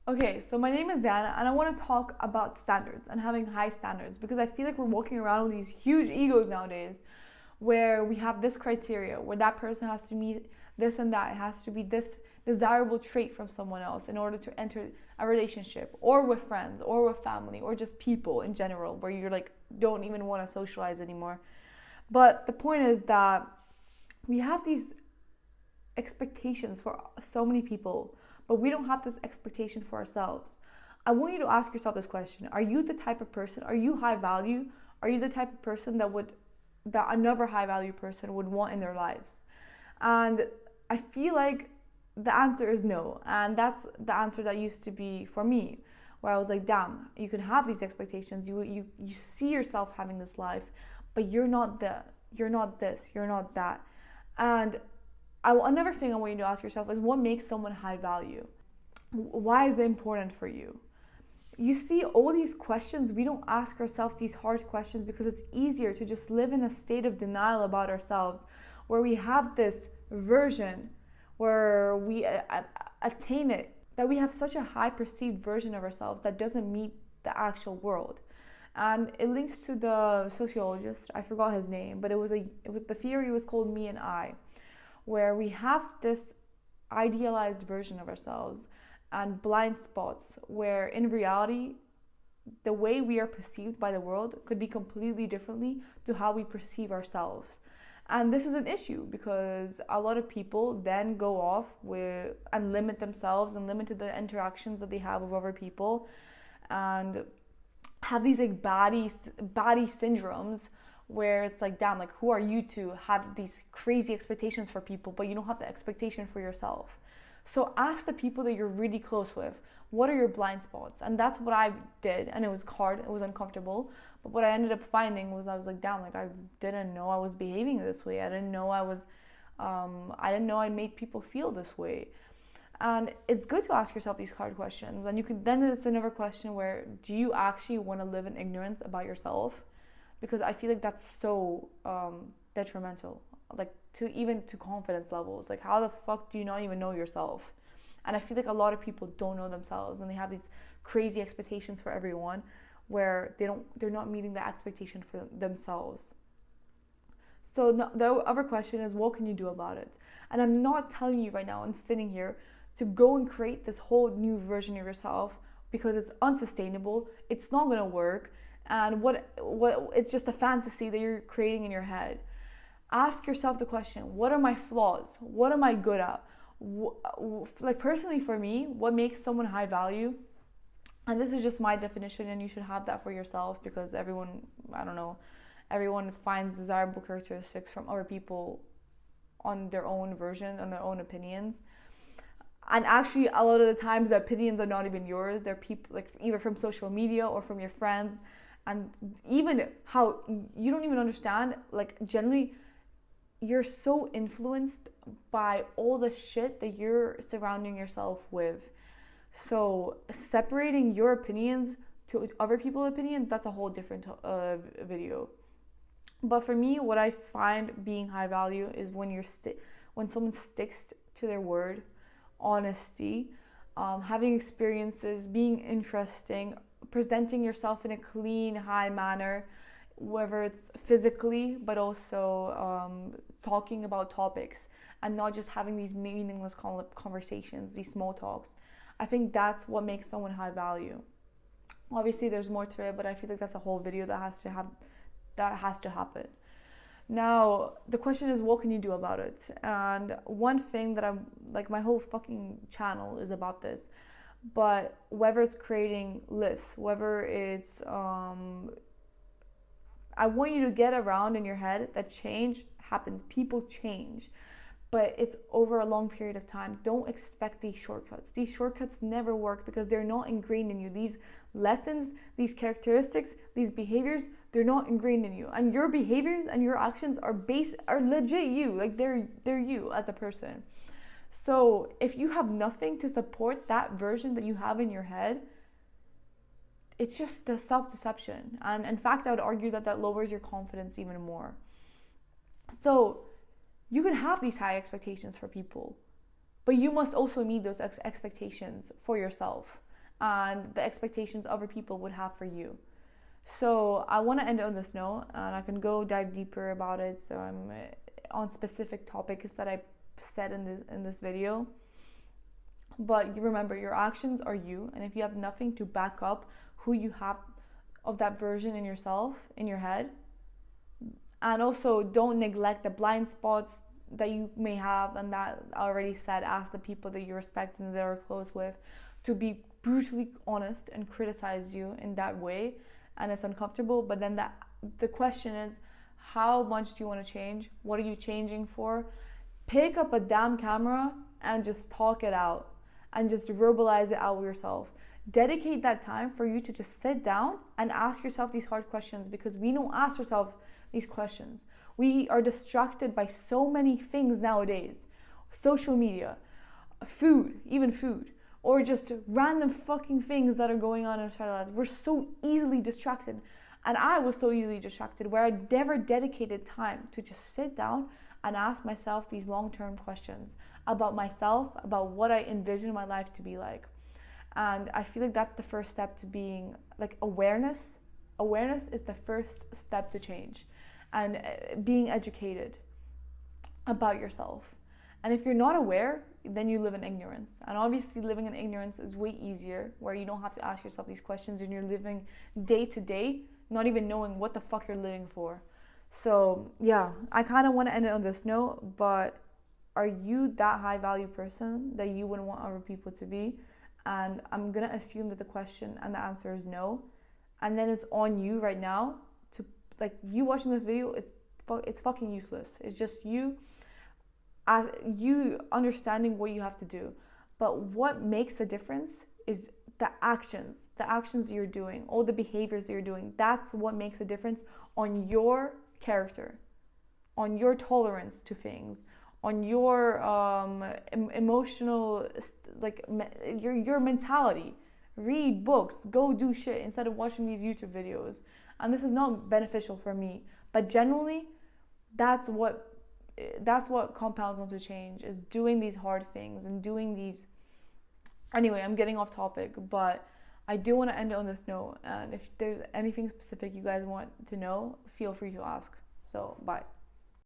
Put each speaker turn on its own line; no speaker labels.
Okay, so my name is Dana, and I want to talk about standards and having high standards because I feel like we're walking around with these huge egos nowadays where we have this criteria where that person has to meet this and that. It has to be this desirable trait from someone else in order to enter a relationship or with friends or with family or just people in general where you're like, don't even want to socialize anymore. But the point is that we have these expectations for so many people, but we don't have this expectation for ourselves. I want you to ask yourself this question. Are you the type of person, are you high value? Are you the type of person that another high value person would want in their lives? And I feel like the answer is no. And that's the answer that used to be for me, where I was like, damn, you can have these expectations. You see yourself having this life, but you're not this, you're not that. And another thing I want you to ask yourself is, what makes someone high value? Why is it important for you? You see, all these questions, we don't ask ourselves these hard questions because it's easier to just live in a state of denial about ourselves, where we have this version, where we attain it, that we have such a high perceived version of ourselves that doesn't meet the actual world. And it links to the sociologist, I forgot his name, but it was the theory was called Me and I, where we have this idealized version of ourselves and blind spots where in reality the way we are perceived by the world could be completely differently to how we perceive ourselves. And this is an issue because a lot of people then go off with and limit themselves and limit the interactions that they have with other people and have these like baddie syndromes where it's like, damn, like who are you to have these crazy expectations for people, but you don't have the expectation for yourself? So ask the people that you're really close with, what are your blind spots? And that's what I did, and it was hard, it was uncomfortable. But what I ended up finding was I was like, damn, like I didn't know I was behaving this way. I didn't know I made people feel this way. And it's good to ask yourself these hard questions. And you can then it's another question where, do you actually want to live in ignorance about yourself? Because I feel like that's so detrimental, like to confidence levels. Like, how the fuck do you not even know yourself? And I feel like a lot of people don't know themselves, and they have these crazy expectations for everyone, where they're not meeting the expectation for themselves. So the other question is, what can you do about it? And I'm not telling you right now and sitting here to go and create this whole new version of yourself, because it's unsustainable. It's not gonna work. And what it's just a fantasy that you're creating in your head. Ask yourself the question, what are my flaws? What am I good at? Like personally for me, what makes someone high value, and this is just my definition and you should have that for yourself, because everyone finds desirable characteristics from other people on their own version, on their own opinions. And actually a lot of the times the opinions are not even yours. They're people like either from social media or from your friends. And even how you don't even understand, like generally you're so influenced by all the shit that you're surrounding yourself with. So separating your opinions to other people's opinions, that's a whole different video. But for me, what I find being high value is when someone sticks to their word, honesty, having experiences, being interesting, presenting yourself in a clean, high manner, whether it's physically, but also talking about topics and not just having these meaningless conversations, these small talks. I think that's what makes someone high value. Obviously, there's more to it, but I feel like that's a whole video that has to happen. Now, the question is, what can you do about it? And one thing that I'm like, my whole fucking channel is about this. But whether it's creating lists, whether it's I want you to get around in your head that change happens. People change, but it's over a long period of time. Don't expect these shortcuts. These shortcuts never work because they're not ingrained in you. These lessons, these characteristics, these behaviors, they're not ingrained in you. And your behaviors and your actions are legit you. Like they're you as a person. So if you have nothing to support that version that you have in your head, it's just a self-deception. And in fact, I would argue that lowers your confidence even more. So you can have these high expectations for people, but you must also meet those expectations for yourself. and the expectations other people would have for you. So I want to end on this note, and I can go dive deeper about it. So I'm on specific topics that I said in this video. But you remember, your actions are you, and if you have nothing to back up who you have of that version in yourself, in your head, and also don't neglect the blind spots that you may have, and that I already said, ask the people that you respect and that are close with to be brutally honest and criticize you in that way, and it's uncomfortable. But then the question is, how much do you want to change? What are you changing for? Pick up a damn camera and just talk it out and just verbalize it out with yourself. Dedicate that time for you to just sit down and ask yourself these hard questions, because we don't ask ourselves these questions. We are distracted by so many things nowadays. Social media, food, even food, or just random fucking things that are going on in our lives. We're so easily distracted. And I was so easily distracted, where I never dedicated time to just sit down and ask myself these long-term questions about myself, about what I envision my life to be like. And I feel like that's the first step to being like awareness. Awareness is the first step to change, and being educated about yourself. And if you're not aware, then you live in ignorance. And obviously living in ignorance is way easier, where you don't have to ask yourself these questions and you're living day to day, not even knowing what the fuck you're living for. So yeah, I kind of want to end it on this note, but are you that high value person that you wouldn't want other people to be? And I'm going to assume that the question and the answer is no. And then it's on you right now to, like, you watching this video, it's fucking useless. It's just you understanding what you have to do. But what makes a difference is the actions you're doing, all the behaviors that you're doing. That's what makes a difference on your character, on your tolerance to things, on your emotional, like your mentality. Read books, go do shit instead of watching these YouTube videos. And this is not beneficial for me, but generally, that's what compounds onto change, is doing these hard things and doing these. Anyway, I'm getting off topic, but I do want to end it on this note. And if there's anything specific you guys want to know, feel free to ask. So, bye.